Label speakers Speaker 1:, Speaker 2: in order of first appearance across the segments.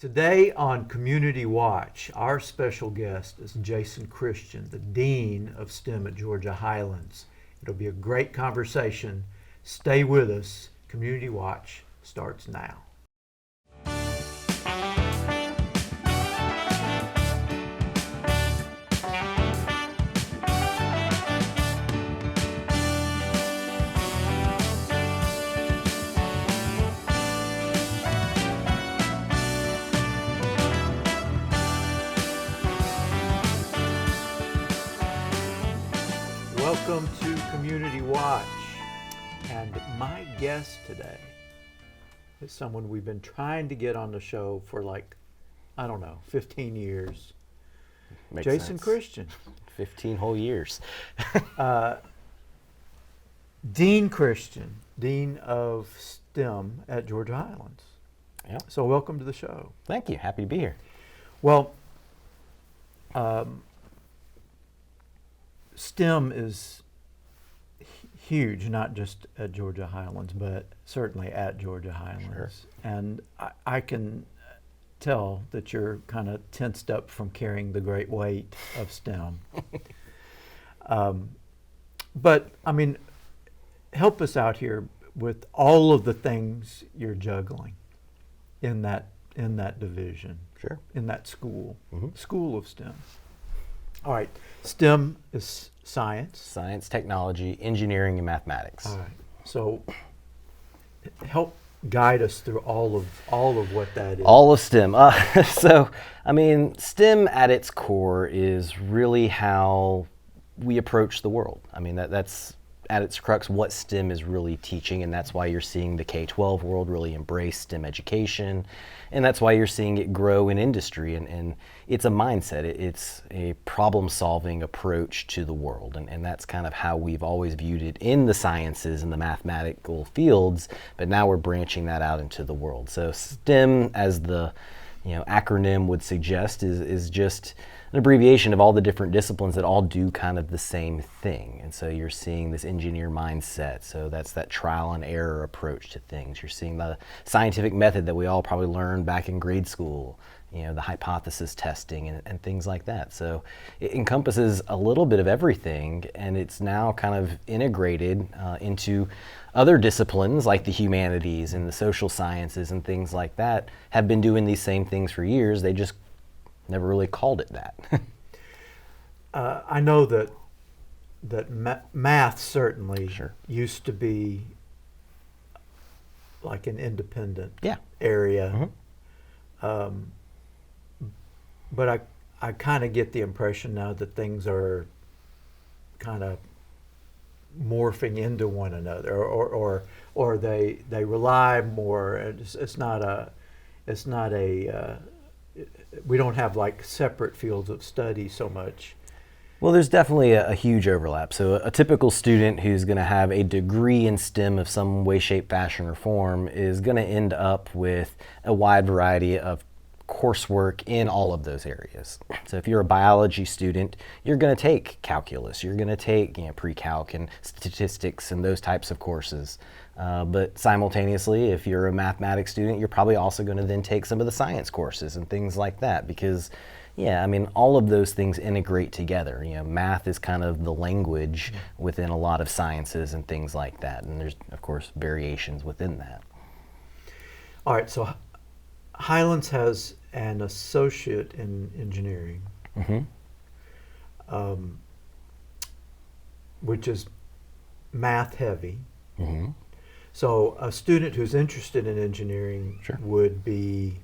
Speaker 1: Today on Community Watch, our special guest is Jason Christian, the Dean of STEM at Georgia Highlands. It'll be a great conversation. Stay with us. Community Watch starts now. Welcome to Community Watch, and my guest today is someone we've been trying to get on the show for 15 years.
Speaker 2: Makes
Speaker 1: Jason
Speaker 2: sense.
Speaker 1: Christian.
Speaker 2: 15 whole years.
Speaker 1: Dean Christian, Dean of STEM at Georgia Highlands.
Speaker 2: Yep.
Speaker 1: So welcome to the show.
Speaker 2: Thank you. Happy to be here.
Speaker 1: Well, STEM is huge, not just at Georgia Highlands, but certainly at Georgia Highlands.
Speaker 2: Sure.
Speaker 1: And I can tell that you're kind of tensed up from carrying the great weight of STEM. But, I mean, help us out here with all of the things you're juggling in that division,
Speaker 2: Sure.
Speaker 1: in that school,
Speaker 2: Mhm.
Speaker 1: School of STEM. All right, STEM is science.
Speaker 2: Science, technology, engineering, and mathematics.
Speaker 1: All right, so help guide us through all of what that is.
Speaker 2: All of STEM. So, I mean, STEM at its core is really how we approach the world. I mean, that's at its crux what STEM is really teaching, and that's why you're seeing the K-12 world really embrace STEM education, and that's why you're seeing it grow in industry, and it's a mindset. It's a problem-solving approach to the world, and that's kind of how we've always viewed it in the sciences and the mathematical fields, but now we're branching that out into the world. So STEM, as the acronym would suggest, is just an abbreviation of all the different disciplines that all do kind of the same thing. And so you're seeing this engineer mindset. So that's that trial and error approach to things. You're seeing the scientific method that we all probably learned back in grade school, the hypothesis testing and things like that. So it encompasses a little bit of everything, and it's now kind of integrated into other disciplines like the humanities and the social sciences and things like that have been doing these same things for years. They just never really called it that.
Speaker 1: I know that math certainly
Speaker 2: Sure.
Speaker 1: used to be like an independent
Speaker 2: Yeah.
Speaker 1: area.
Speaker 2: Mhm.
Speaker 1: But I kind of get the impression now that things are kind of morphing into one another, or they rely more. It's not a we don't have like separate fields of study so much.
Speaker 2: Well, there's definitely a huge overlap. So a typical student who's going to have a degree in STEM of some way, shape, fashion, or form is going to end up with a wide variety of coursework in all of those areas. So if you're a biology student, you're going to take calculus, you're going to take pre-calc and statistics and those types of courses. But simultaneously, if you're a mathematics student, you're probably also going to then take some of the science courses and things like that, because all of those things integrate together. Math is kind of the language within a lot of sciences and things like that, and there's of course variations within that.
Speaker 1: All right, so Highlands has an associate in engineering, which is math heavy.
Speaker 2: Mm-hmm.
Speaker 1: So a student who's interested in engineering
Speaker 2: Sure.
Speaker 1: would be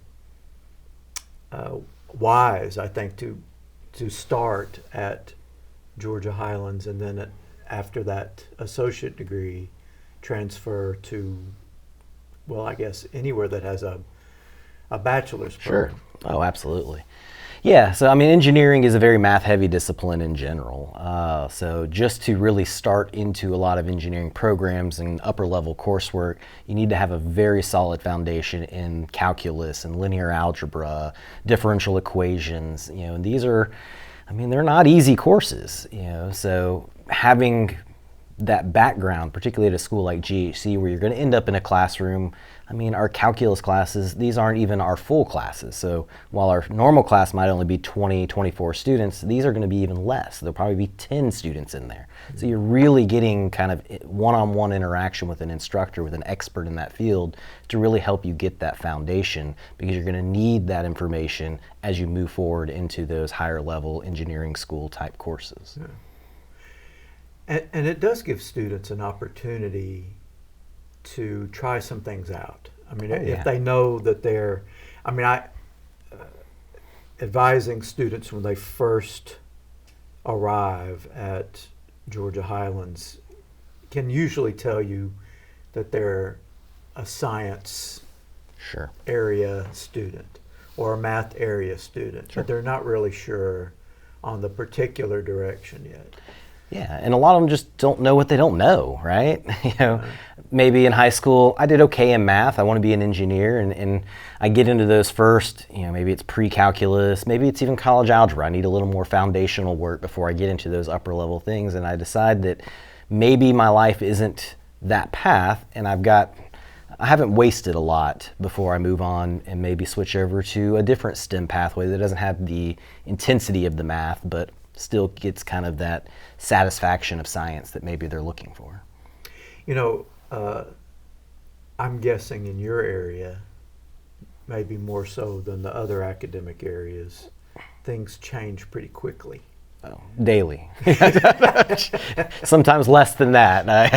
Speaker 1: wise, I think, to start at Georgia Highlands, and then after that associate degree, transfer to, well, I guess anywhere that has a bachelor's
Speaker 2: Sure.
Speaker 1: program.
Speaker 2: Oh, absolutely. Yeah, so I mean, engineering is a very math-heavy discipline in general. So just to really start into a lot of engineering programs and upper-level coursework, you need to have a very solid foundation in calculus and linear algebra, differential equations. And these are, I mean, they're not easy courses. So having that background, particularly at a school like GHC, where you're going to end up in a classroom. I mean, our calculus classes, these aren't even our full classes. So while our normal class might only be 20, 24 students, these are going to be even less. There'll probably be 10 students in there. So you're really getting kind of one-on-one interaction with an instructor, with an expert in that field, to really help you get that foundation, because you're going to need that information as you move forward into those higher level engineering school type courses.
Speaker 1: Yeah. And it does give students an opportunity to try some things out. I mean, if they know that advising students when they first arrive at Georgia Highlands can usually tell you that they're a science area student or a math area student, but they're not really sure on the particular direction yet.
Speaker 2: Yeah, and a lot of them just don't know what they don't know, right? Maybe in high school, I did okay in math. I want to be an engineer, and I get into those first, maybe it's pre-calculus, maybe it's even college algebra. I need a little more foundational work before I get into those upper level things, and I decide that maybe my life isn't that path, and I haven't wasted a lot before I move on and maybe switch over to a different STEM pathway that doesn't have the intensity of the math, but still gets kind of that satisfaction of science that maybe they're looking for.
Speaker 1: I'm guessing in your area, maybe more so than the other academic areas, things change pretty quickly.
Speaker 2: Oh, daily. Sometimes less than that.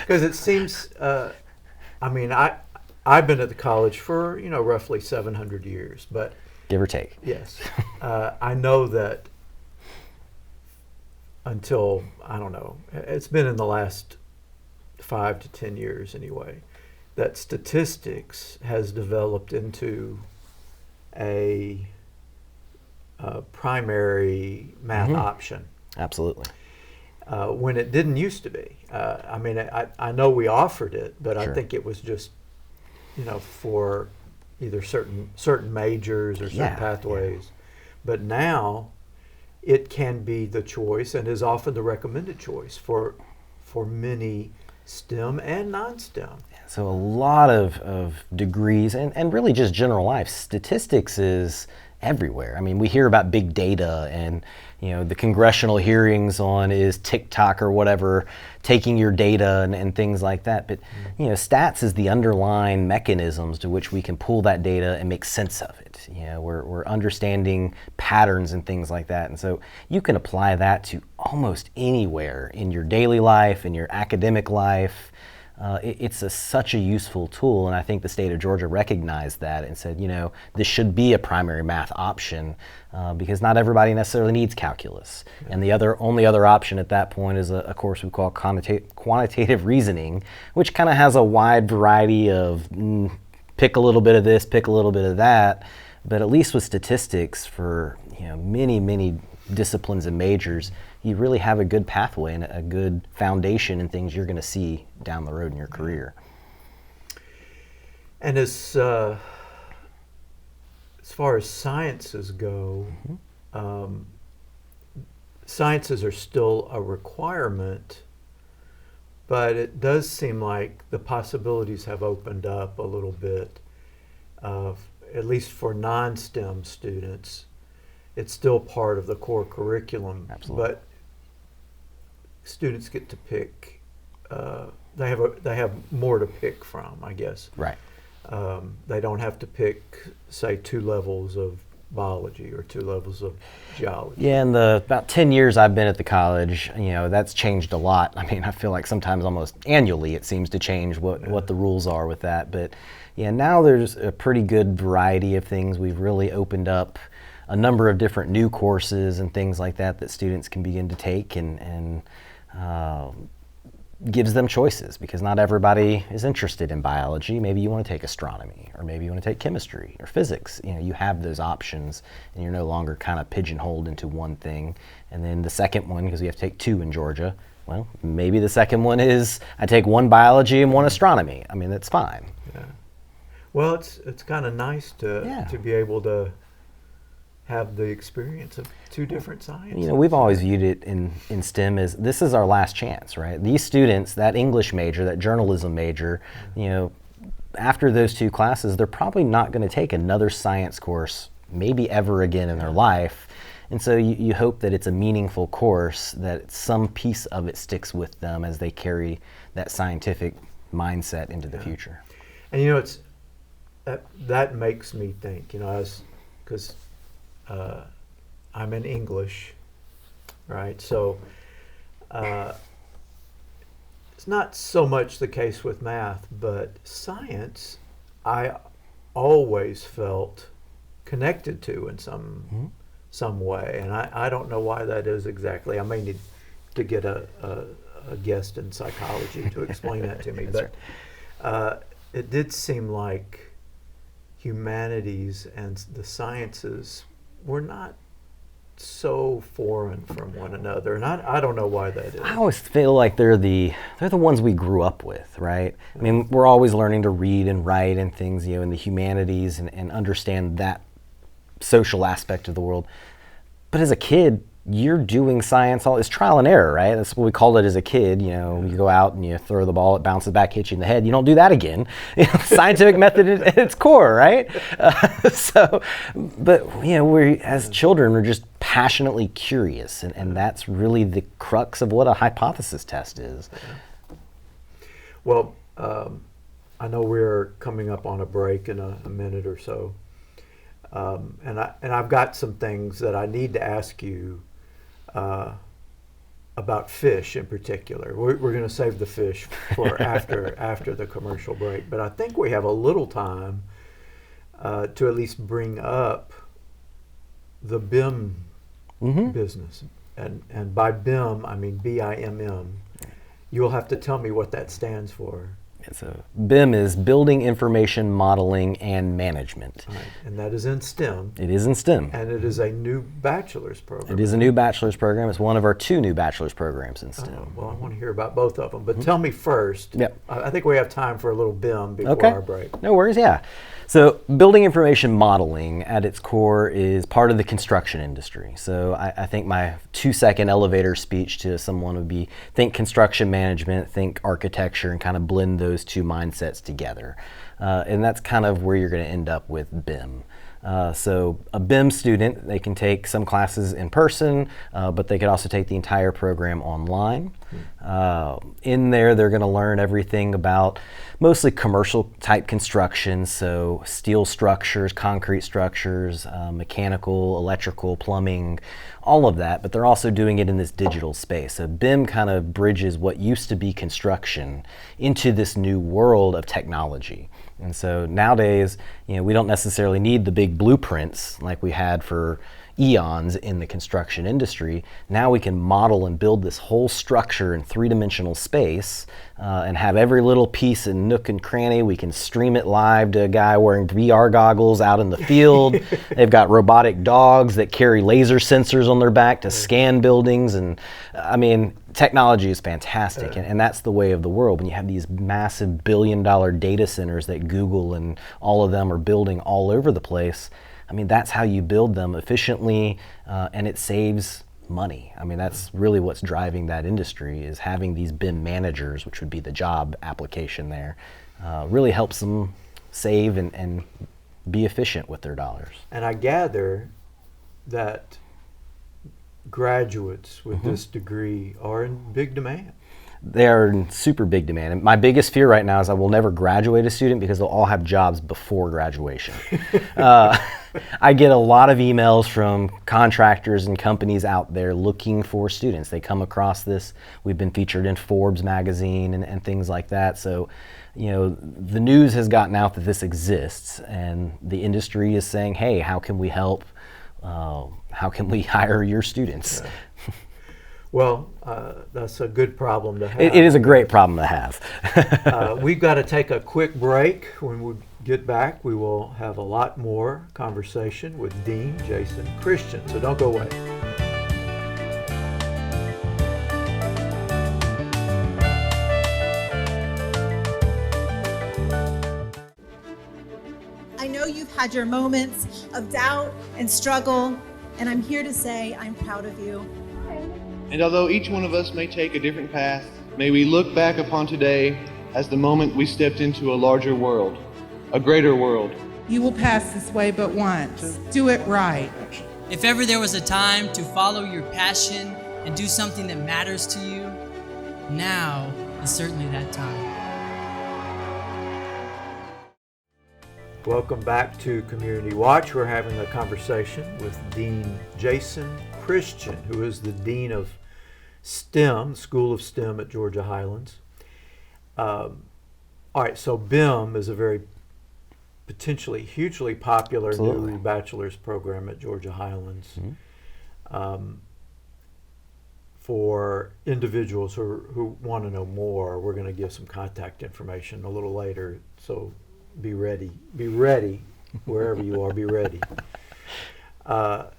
Speaker 1: Because it seems, I've been at the college for, roughly 700 years, but...
Speaker 2: Give or take.
Speaker 1: Yes. I know that until, I don't know, it's been in the last 5 to 10 years anyway, that statistics has developed into a primary math option.
Speaker 2: Absolutely.
Speaker 1: When it didn't used to be. I know we offered it, but I think it was just, for either certain majors or certain pathways. Yeah. But now it can be the choice and is often the recommended choice for many STEM and non-STEM.
Speaker 2: So a lot of degrees and really just general life. Statistics is everywhere. I mean, we hear about big data and, the congressional hearings on is TikTok or whatever taking your data and things like that. But, stats is the underlying mechanisms to which we can pull that data and make sense of it. We're understanding patterns and things like that. And so you can apply that to almost anywhere in your daily life, in your academic life. It's such a useful tool, and I think the state of Georgia recognized that and said, this should be a primary math option because not everybody necessarily needs calculus. Yeah. And the only other option at that point is a course we call quantitative reasoning, which kind of has a wide variety of pick a little bit of this, pick a little bit of that. But at least with statistics for many, many disciplines and majors, you really have a good pathway and a good foundation in things you're going to see down the road in your career.
Speaker 1: And as far as sciences go, sciences are still a requirement, but it does seem like the possibilities have opened up a little bit, at least for non-STEM students. It's still part of the core curriculum.
Speaker 2: Absolutely.
Speaker 1: But students get to pick. They have more to pick from, I guess.
Speaker 2: Right.
Speaker 1: They don't have to pick, say, 2 levels of biology or 2 levels of geology.
Speaker 2: Yeah, in the about 10 years I've been at the college, that's changed a lot. I mean, I feel like sometimes almost annually it seems to change what the rules are with that. But yeah, now there's a pretty good variety of things. We've really opened up a number of different new courses and things like that students can begin to take and gives them choices, because not everybody is interested in biology. Maybe you want to take astronomy, or maybe you want to take chemistry or physics. You have those options and you're no longer kind of pigeonholed into one thing. And then the second one, because we have to take 2 in Georgia, well, maybe the second one is I take 1 biology and 1 astronomy. I mean, that's fine.
Speaker 1: Yeah. Well, it's kind of nice to be able to have the experience of two different sciences.
Speaker 2: You know, we've always viewed it in STEM as this is our last chance, right? These students, that English major, that journalism major, you know, after those two classes, they're probably not going to take another science course maybe ever again in their life. And so you hope that it's a meaningful course, that some piece of it sticks with them as they carry that scientific mindset into the future.
Speaker 1: And you know, it's that makes me think, you know, because I'm in English, right? So it's not so much the case with math, but science, I always felt connected to in some way, and I don't know why that is exactly. I may need to get a guest in psychology to explain that to me. But it did seem like humanities and the sciences were not so foreign from one another, and I don't know why that is.
Speaker 2: I always feel like they're the ones we grew up with, right? I mean, we're always learning to read and write and things, you know, in the humanities and understand that social aspect of the world. But as a kid, you're doing science, it's trial and error, right? That's what we called it as a kid. You know, you go out and you throw the ball, it bounces back, hits you in the head. You don't do that again. You know, scientific method at its core, right? But you know, we as children we're just passionately curious, and that's really the crux of what a hypothesis test is.
Speaker 1: Well, I know we're coming up on a break in a minute or so, and I've got some things that I need to ask you about fish in particular. We're going to save the fish for after the commercial break, but I think we have a little time to at least bring up the BIM business, and by BIM I mean BIMM. You'll have to tell me what that stands for.
Speaker 2: So BIM is Building Information Modeling and Management.
Speaker 1: Right. And that is in STEM.
Speaker 2: It is in STEM.
Speaker 1: And it is a new bachelor's program.
Speaker 2: It is a new bachelor's program. It's one of our 2 new bachelor's programs in STEM.
Speaker 1: Well, I want to hear about both of them. But tell me first.
Speaker 2: Yep.
Speaker 1: I think we have time for a little BIM before our break.
Speaker 2: No worries, yeah. So Building Information Modeling at its core is part of the construction industry. So I think my 2-second elevator speech to someone would be think construction management, think architecture, and kind of blend those 2 mindsets together. And that's kind of where you're going to end up with BIM. So a BIM student, they can take some classes in person, but they could also take the entire program online. In there, they're going to learn everything about mostly commercial type construction, so steel structures, concrete structures, mechanical, electrical, plumbing, all of that, but they're also doing it in this digital space. So BIM kind of bridges what used to be construction into this new world of technology. And so nowadays, you know, we don't necessarily need the big blueprints like we had for eons in the construction industry. Now we can model and build this whole structure in 3-dimensional space and have every little piece and nook and cranny. We can stream it live to a guy wearing VR goggles out in the field. They've got robotic dogs that carry laser sensors on their back to scan buildings. And I mean, technology is fantastic, and that's the way of the world. When you have these massive billion-dollar data centers that Google and all of them are building all over the place, I mean, that's how you build them efficiently, and it saves money. I mean, that's really what's driving that industry, is having these BIM managers, which would be the job application there, really helps them save and be efficient with their dollars.
Speaker 1: And I gather that graduates with this degree are in big demand.
Speaker 2: They are in super big demand. And my biggest fear right now is I will never graduate a student because they'll all have jobs before graduation. I get a lot of emails from contractors and companies out there looking for students. They come across this. We've been featured in Forbes magazine and things like that. So, you know, the news has gotten out that this exists, and the industry is saying, hey, how can we help? How can we hire your students?
Speaker 1: Yeah. Well, that's a good problem to have.
Speaker 2: It is a great problem to have.
Speaker 1: We've got to take a quick break. When we get back, we will have a lot more conversation with Dean Jason Christian. So don't go away.
Speaker 3: I know you've had your moments of doubt and struggle, and I'm here to say I'm proud of you.
Speaker 4: And although each one of us may take a different path, may we look back upon today as the moment we stepped into a larger world, a greater world.
Speaker 5: You will pass this way but once. Do it right.
Speaker 6: If ever there was a time to follow your passion and do something that matters to you, now is certainly that time.
Speaker 1: Welcome back to Community Watch. We're having a conversation with Dean Jason Christian, who is the Dean of STEM, School of STEM at Georgia Highlands. All right, so BIM is a very potentially hugely popular
Speaker 2: Absolutely.
Speaker 1: new bachelor's program at Georgia Highlands. For individuals who want to know more, we're going to give some contact information a little later, so be ready, wherever you are, be ready.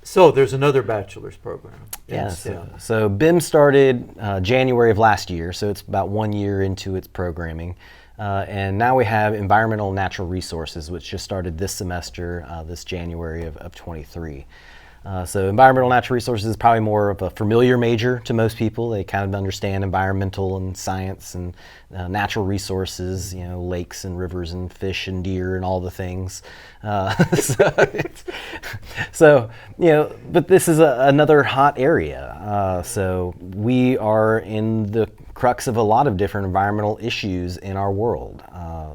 Speaker 1: So there's another bachelor's program in
Speaker 2: Yeah,
Speaker 1: STEM.
Speaker 2: so BIM started January of last year, so it's about 1 year into its programming. And now we have Environmental and Natural Resources, which just started this semester, this January of 23. So environmental and natural resources is probably more of a familiar major to most people. They kind of understand environmental and science and natural resources, you know, lakes and rivers and fish and deer and all the things. So, you know, but this is another hot area. So we are in the crux of a lot of different environmental issues in our world.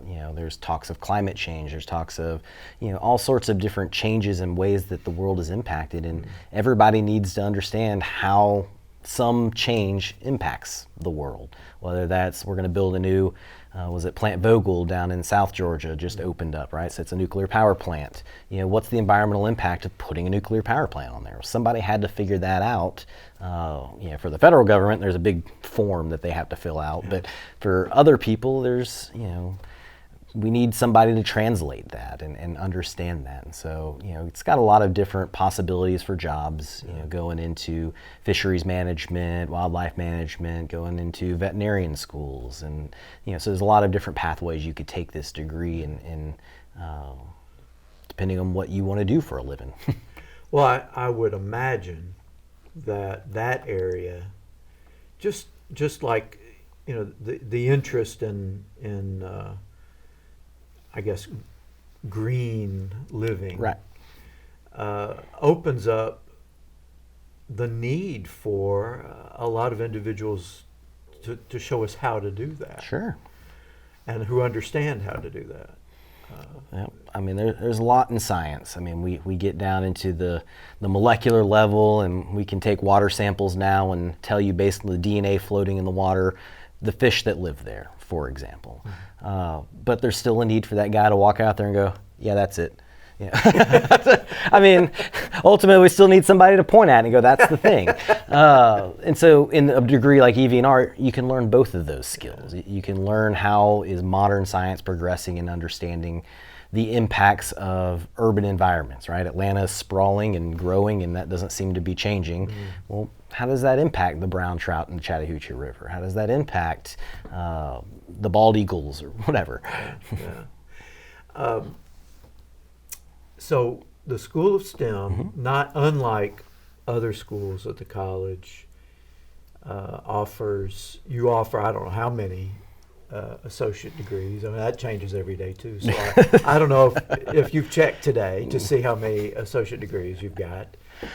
Speaker 2: You know, there's talks of climate change, there's talks of, you know, all sorts of different changes and ways that the world is impacted, and everybody needs to understand how some change impacts the world. Whether that's, we're going to build a new, was it Plant Vogel down in South Georgia just opened up, right? So it's a nuclear power plant. You know, what's the environmental impact of putting a nuclear power plant on there? Somebody had to figure that out. You know, for the federal government, there's a big form that they have to fill out, but for other people, there's, you know, we need somebody to translate that and understand that. And so, you know, it's got a lot of different possibilities for jobs, you know, going into fisheries management, wildlife management, going into veterinarian schools. And, you know, so there's a lot of different pathways you could take this degree and depending on what you want to do for a living.
Speaker 1: Well, I would imagine that area, just like, you know, the interest in I guess green living,
Speaker 2: Right.
Speaker 1: Opens up the need for a lot of individuals to show us how to do that.
Speaker 2: Sure.
Speaker 1: And who understand how to do that.
Speaker 2: Yep. I mean, there's a lot in science. I mean, we get down into the molecular level, and we can take water samples now and tell you based on the DNA floating in the water, the fish that live there, for example. But there's still a need for that guy to walk out there and go, yeah, that's it. Yeah. I mean, ultimately, we still need somebody to point at and go, that's the thing. And so in a degree like EV&R, you can learn both of those skills. You can learn how is modern science progressing in understanding the impacts of urban environments, right? Atlanta is sprawling and growing, and that doesn't seem to be changing. Well, how does that impact the brown trout in the Chattahoochee River? How does that impact the bald eagles or whatever?
Speaker 1: Yeah. So the School of STEM, not unlike other schools at the college, offers, I don't know how many associate degrees. I mean, that changes every day too. So I don't know if you've checked today to see how many associate degrees you've got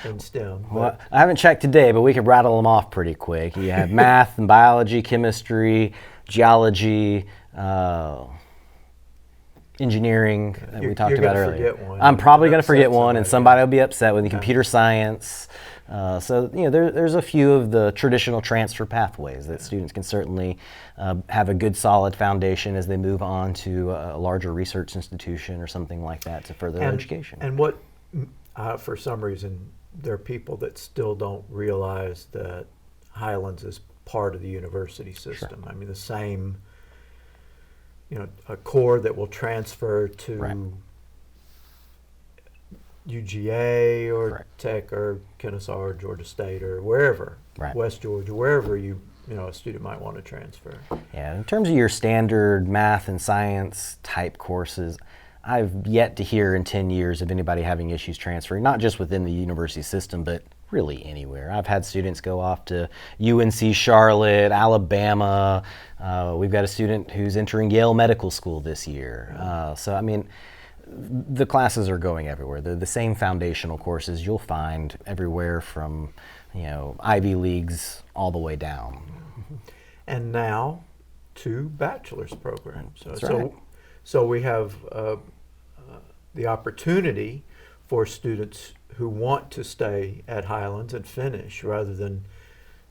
Speaker 1: in STEM.
Speaker 2: Well, I haven't checked today, but we could rattle them off pretty quick. You have math and biology, chemistry, geology, engineering that we talked about earlier. I'm probably going to forget one, and somebody will be upset with me. Computer science. So, you know, there's a few of the traditional transfer pathways that students can certainly have a good solid foundation as they move on to a larger research institution or something like that to further their education.
Speaker 1: And what, for some reason, there are people that still don't realize that Highlands is part of the university system. Sure. I mean, the same, you know, a core that will transfer to UGA or Tech or Kennesaw or Georgia State or wherever, West Georgia, wherever you know a student might want to transfer.
Speaker 2: Yeah, in terms of your standard math and science type courses, I've yet to hear in 10 years of anybody having issues transferring, not just within the university system, but really anywhere. I've had students go off to UNC Charlotte, Alabama. We've got a student who's entering Yale Medical School this year. So, I mean, the classes are going everywhere. They're the same foundational courses you'll find everywhere from, Ivy Leagues all the way down.
Speaker 1: And now to bachelor's programs.
Speaker 2: That's right.
Speaker 1: So we have the opportunity for students who want to stay at Highlands and finish rather than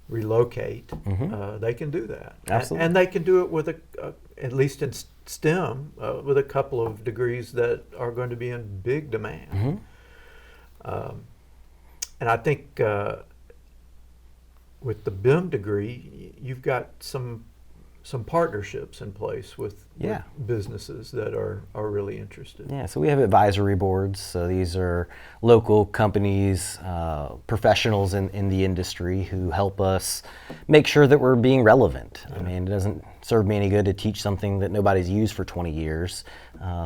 Speaker 1: relocate. They can do that.
Speaker 2: Absolutely.
Speaker 1: And they can do it with at least in STEM, with a couple of degrees that are going to be in big demand. And I think with the BIM degree, you've got some partnerships in place with businesses that are really interested.
Speaker 2: Yeah, so we have advisory boards. So these are local companies, professionals in the industry who help us make sure that we're being relevant. I mean, it doesn't serve me any good to teach something that nobody's used for 20 years.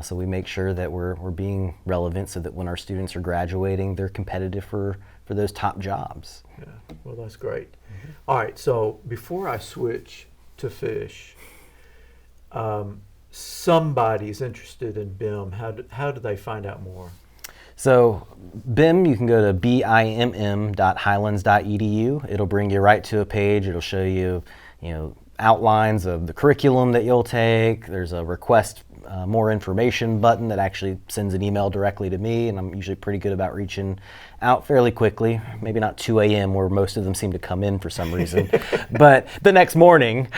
Speaker 2: So we make sure that we're being relevant so that when our students are graduating, they're competitive for those top jobs.
Speaker 1: Yeah, well, that's great. All right, so before I switch to fish, somebody's interested in BIM. How do they find out more?
Speaker 2: So BIM, you can go to bimm.highlands.edu. It'll bring you right to a page. It'll show you, outlines of the curriculum that you'll take. There's a request more information button that actually sends an email directly to me, and I'm usually pretty good about reaching out fairly quickly. Maybe not 2 a.m. where most of them seem to come in for some reason, but the next morning.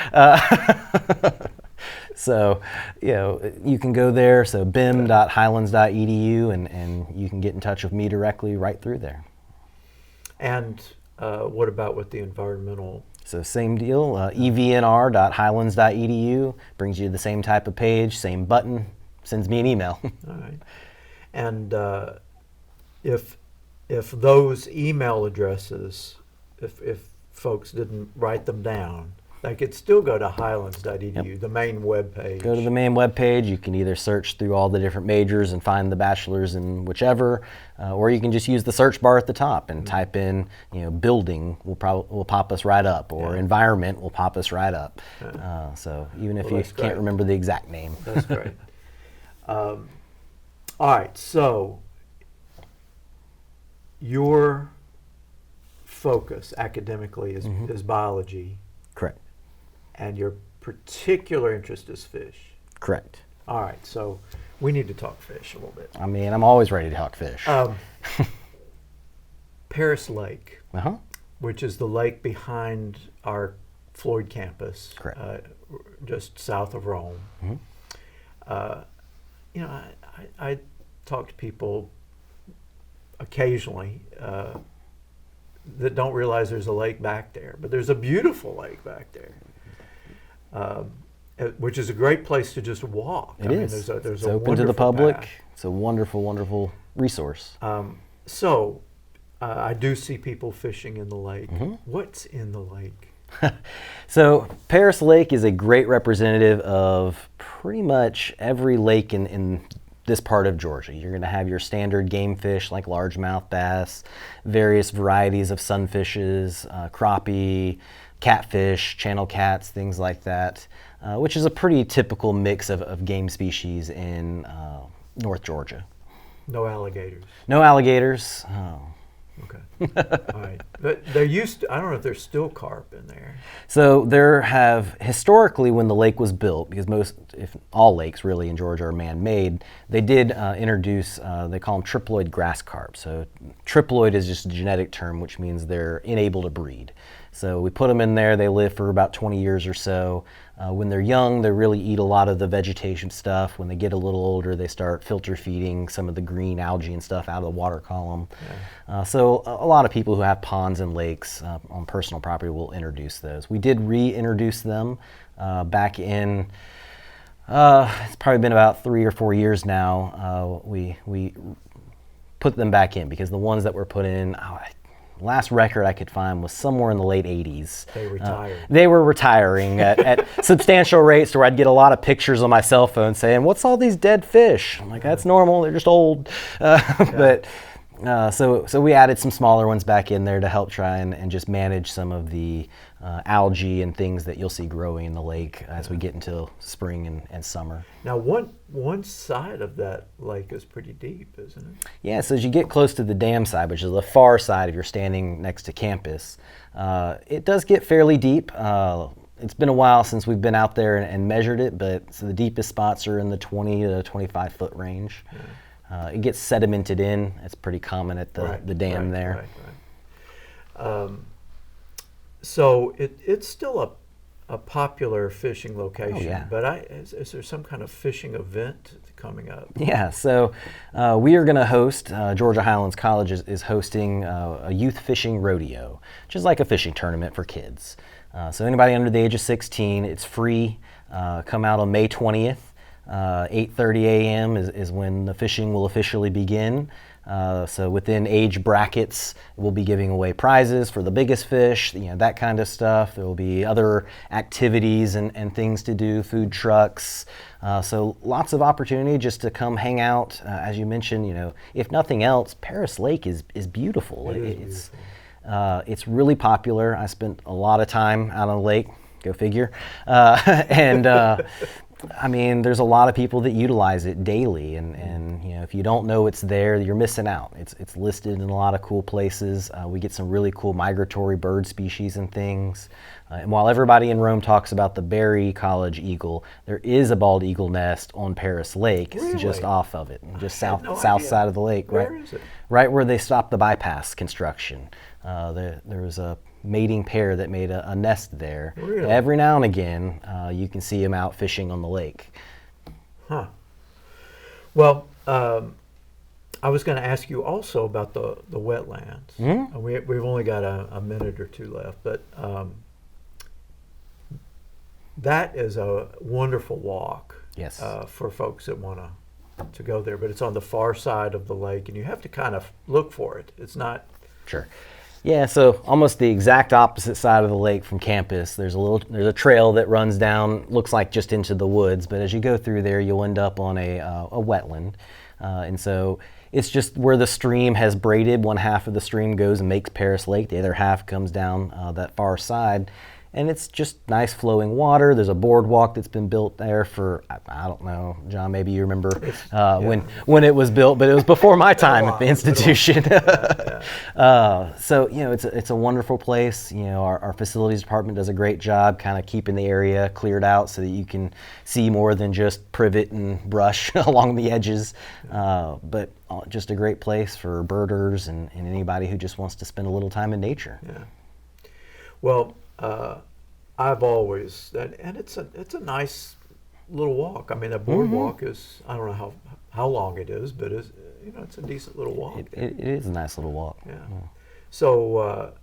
Speaker 2: So, you can go there, so bim.highlands.edu, and you can get in touch with me directly right through there.
Speaker 1: And what about with the environmental?
Speaker 2: So same deal, evnr.highlands.edu, brings you to the same type of page, same button, sends me an email.
Speaker 1: All right. And if those email addresses, if folks didn't write them down, they could still go to highlands.edu, the main web page.
Speaker 2: Go to the main web page. You can either search through all the different majors and find the bachelor's in whichever, or you can just use the search bar at the top and type in, building will pop us right up, or environment will pop us right up. So even if you can't remember the exact name.
Speaker 1: That's great. All right, so your focus academically is biology.
Speaker 2: Correct.
Speaker 1: And your particular interest is fish.
Speaker 2: Correct.
Speaker 1: All right, so we need to talk fish a little bit.
Speaker 2: I mean, I'm always ready to talk fish.
Speaker 1: Paris Lake,
Speaker 2: Uh-huh.
Speaker 1: which is the lake behind our Floyd campus,
Speaker 2: Correct.
Speaker 1: Just south of Rome. I talk to people occasionally that don't realize there's a lake back there, but there's a beautiful lake back there. Which is a great place to just walk.
Speaker 2: It is.
Speaker 1: There's
Speaker 2: it's
Speaker 1: a
Speaker 2: open to the public.
Speaker 1: path.
Speaker 2: It's a wonderful, wonderful resource.
Speaker 1: So I do see people fishing in the lake. What's in the lake?
Speaker 2: So Paris Lake is a great representative of pretty much every lake in this part of Georgia. You're going to have your standard game fish like largemouth bass, various varieties of sunfishes, crappie, catfish, channel cats, things like that, which is a pretty typical mix of game species in North Georgia.
Speaker 1: No alligators.
Speaker 2: No alligators. Oh.
Speaker 1: Okay. All right. But there used to, I don't know if there's still carp in there.
Speaker 2: So there have, historically when the lake was built, because most, if all lakes really in Georgia are man-made, they did introduce, they call them triploid grass carp. So triploid is just a genetic term, which means they're unable to breed. So we put them in there, they live for about 20 years or so. When they're young, they really eat a lot of the vegetation stuff. When they get a little older, they start filter feeding some of the green algae and stuff out of the water column. So a lot of people who have ponds and lakes on personal property will introduce those. We did reintroduce them back in, it's probably been about 3 or 4 years now. We put them back in because the ones that were put in, last record I could find was somewhere in the late 80s.
Speaker 1: They retired.
Speaker 2: They were retiring at substantial rates to where I'd get a lot of pictures on my cell phone saying, "What's all these dead fish?" I'm like, "That's normal. They're just old." But so we added some smaller ones back in there to help try and just manage some of the algae and things that you'll see growing in the lake as we get into spring and summer.
Speaker 1: Now, one side of that lake is pretty deep, isn't it?
Speaker 2: Yeah, so as you get close to the dam side, which is the far side if you're standing next to campus, it does get fairly deep. It's been a while since we've been out there and measured it, but so the deepest spots are in the 20 to 25 foot range. Yeah. It gets sedimented in. It's pretty common at the dam there.
Speaker 1: Right. So it's still a popular fishing location.
Speaker 2: Oh, yeah.
Speaker 1: But is there some kind of fishing event coming up?
Speaker 2: Yeah, so we are going to host, Georgia Highlands College is hosting a youth fishing rodeo, which is like a fishing tournament for kids. So anybody under the age of 16, it's free. Come out on May 20th. 8:30 a.m. is when the fishing will officially begin. So within age brackets, we'll be giving away prizes for the biggest fish, that kind of stuff. There will be other activities and things to do, food trucks. So lots of opportunity just to come hang out. As you mentioned, if nothing else, Paris Lake is beautiful. It's really popular. I spent a lot of time out on the lake, go figure. I mean, there's a lot of people that utilize it daily, and if you don't know it's there, you're missing out. It's listed in a lot of cool places. We get some really cool migratory bird species and things. And while everybody in Rome talks about the Berry College eagle, there is a bald eagle nest on Paris Lake. It's just off of it, just south side of the lake.
Speaker 1: Where is it?
Speaker 2: Right where they stopped the bypass construction. There was a mating pair that made a nest there.
Speaker 1: Really?
Speaker 2: Every now and again, you can see them out fishing on the lake.
Speaker 1: Huh. Well, I was going to ask you also about the wetlands.
Speaker 2: Mm-hmm.
Speaker 1: We've only got a minute or two left, but that is a wonderful walk.
Speaker 2: Yes.
Speaker 1: For folks that want to go there, but it's on the far side of the lake, and you have to kind of look for it. It's not.
Speaker 2: Sure. Yeah, so almost the exact opposite side of the lake from campus. There's a trail that runs down, looks like just into the woods, but as you go through there, you'll end up on a wetland. And so it's just where the stream has braided. One half of the stream goes and makes Paris Lake. The other half comes down that far side. And it's just nice flowing water. There's a boardwalk that's been built there for, I don't know, John, maybe you remember when it was built, but it was before my time at the institution. So, it's a wonderful place. Our facilities department does a great job kind of keeping the area cleared out so that you can see more than just privet and brush along the edges. But just a great place for birders and anybody who just wants to spend a little time in nature.
Speaker 1: Yeah. Well, I've always, and it's a nice little walk. I mean, a boardwalk is, I don't know how long it is, but it's a decent little walk.
Speaker 2: It is a nice little walk.
Speaker 1: Yeah. So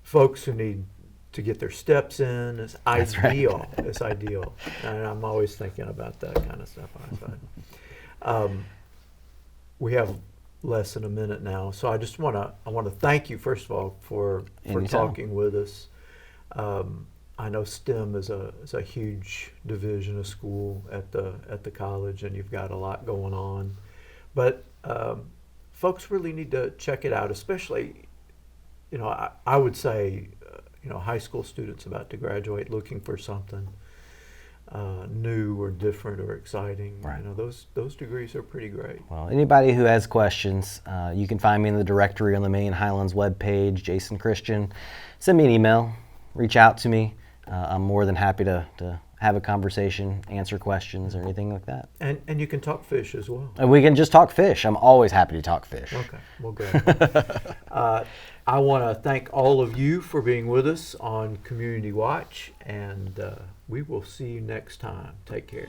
Speaker 1: folks who need to get their steps in, it's ideal. Right. It's ideal. And I'm always thinking about that kind of stuff on the side. We have less than a minute now, so I just want to thank you first of all for talking with us. I know STEM is a huge division of school at the college, and you've got a lot going on. But folks really need to check it out, especially I would say high school students about to graduate looking for something new or different or exciting.
Speaker 2: Right.
Speaker 1: Those degrees are pretty great.
Speaker 2: Well, anybody who has questions, you can find me in the directory on the Main Highlands webpage, Jason Christian. Send me an email, reach out to me. I'm more than happy to have a conversation, answer questions or anything like that.
Speaker 1: And you can talk fish as well.
Speaker 2: And we can just talk fish. I'm always happy to talk fish.
Speaker 1: Okay, well, good. I want to thank all of you for being with us on Community Watch, and we will see you next time. Take care.